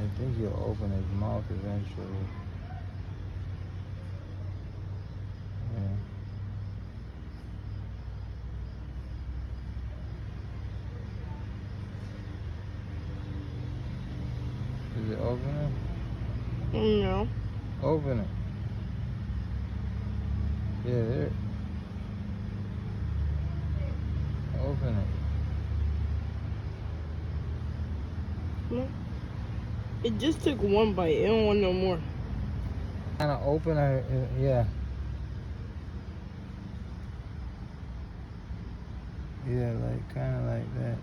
I think he'll open his mouth eventually. Yeah. Is it opening? No. Open it. Yeah, there. Open it. No. It just took one bite. It don't want no more. Kind of open her, yeah. Yeah, like kind of like that.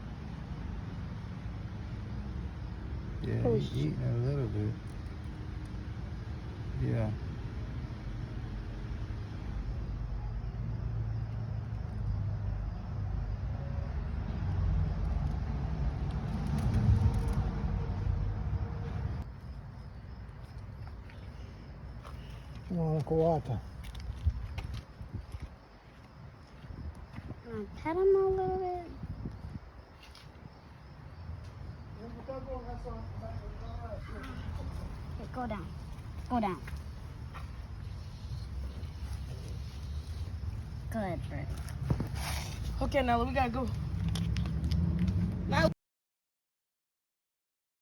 Yeah, Oh, he's eating a little bit. Yeah. No, Kawata. Pet him a little bit. Okay, go down. Go down. Good, Birdie. Okay, now we gotta go.